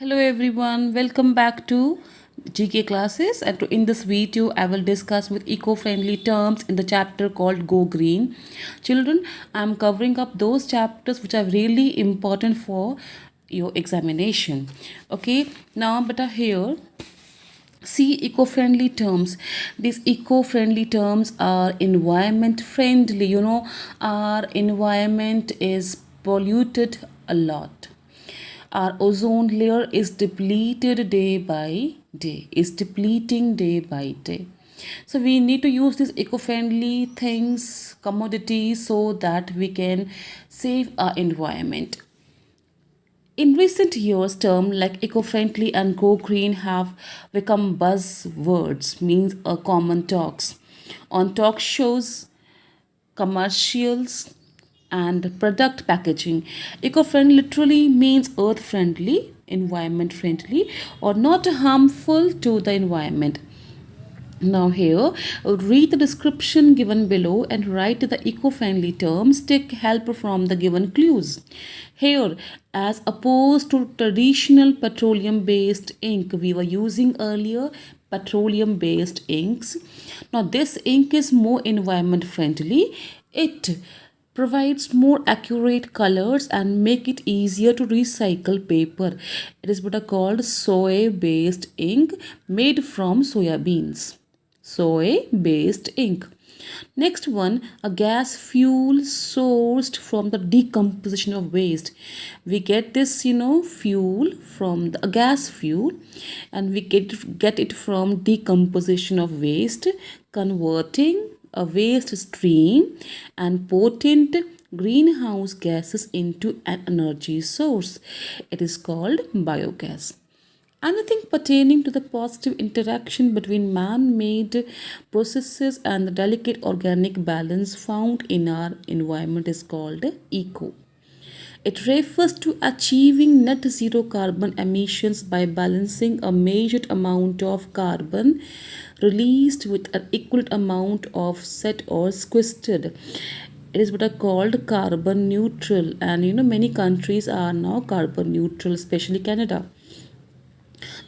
Hello everyone, welcome back to GK classes, and in this video I will discuss with eco-friendly terms in the chapter called Go Green. Children, I am covering up those chapters which are really important for your examination. Okay, now but here see eco-friendly terms. These eco-friendly terms are environment friendly. Our environment is polluted a lot. Our ozone layer is depleted day by day, is depleting day by day. So we need to use these eco-friendly things, commodities, so that we can save our environment. In recent years, terms like eco-friendly and go green have become buzzwords, means a common talks on talk shows, commercials, and product packaging. Eco-friendly literally means earth friendly, environment friendly, or not harmful to the environment. Now here, read the description given below and write the eco-friendly terms. Take help from the given clues. Here, as opposed to traditional petroleum-based ink we were using earlier, petroleum-based inks. Now this ink is more environment friendly. It provides more accurate colors and make it easier to recycle paper. It is what are called soy-based ink made from soya beans. Soy-based ink. Next one, a gas fuel sourced from the decomposition of waste. We get this, fuel from a gas fuel, and we get it from decomposition of waste, converting a waste stream and potent greenhouse gases into an energy source. It is called biogas. Anything pertaining to the positive interaction between man made processes and the delicate organic balance found in our environment is called eco. It refers to achieving net zero carbon emissions by balancing a measured amount of carbon released with an equal amount of set or sequestered. It is what are called carbon neutral, and many countries are now carbon neutral, especially Canada.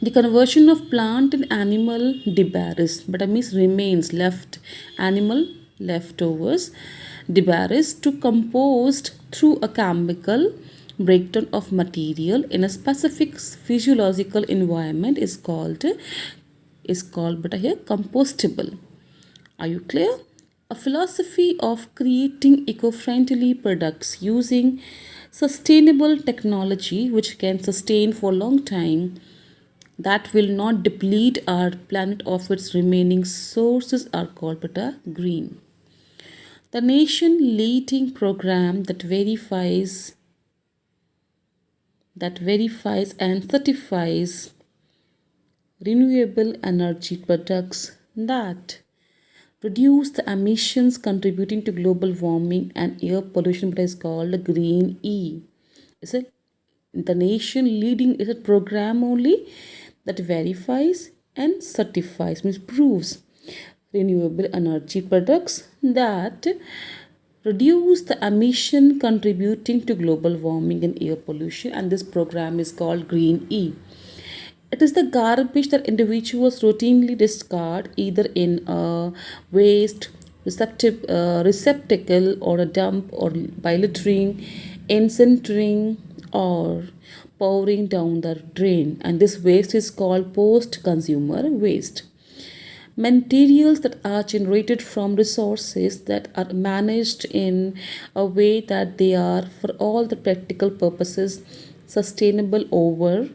The conversion of plant and animal debris, but I means remains left, animal leftovers, debris to compost through a chemical breakdown of material in a specific physiological environment is called but here compostable. Are you clear? A philosophy of creating eco-friendly products using sustainable technology which can sustain for a long time, that will not deplete our planet of its remaining sources, are called but green. The nation leading program that verifies and certifies renewable energy products that reduce the emissions contributing to global warming and air pollution, but is called Green E. Is it the nation leading is a program only that verifies and certifies, means proves renewable energy products that reduce the emission contributing to global warming and air pollution, and this program is called Green E. It is the garbage that individuals routinely discard either in a waste receptacle or a dump, or by littering, incinerating, or pouring down the drain, and this waste is called post consumer waste. Materials that are generated from resources that are managed in a way that they are for all the practical purposes sustainable over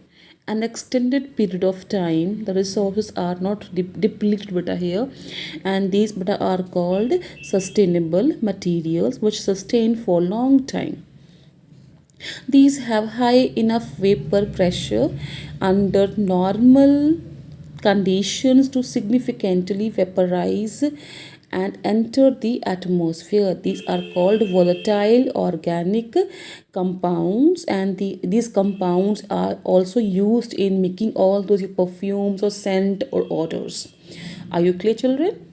an extended period of time. The resources are not depleted but are here, and these but are called sustainable materials which sustain for long time. These have high enough vapor pressure under normal conditions to significantly vaporize and enter the atmosphere. These are called volatile organic compounds, and these compounds are also used in making all those perfumes or scent or odors. Are you clear, children?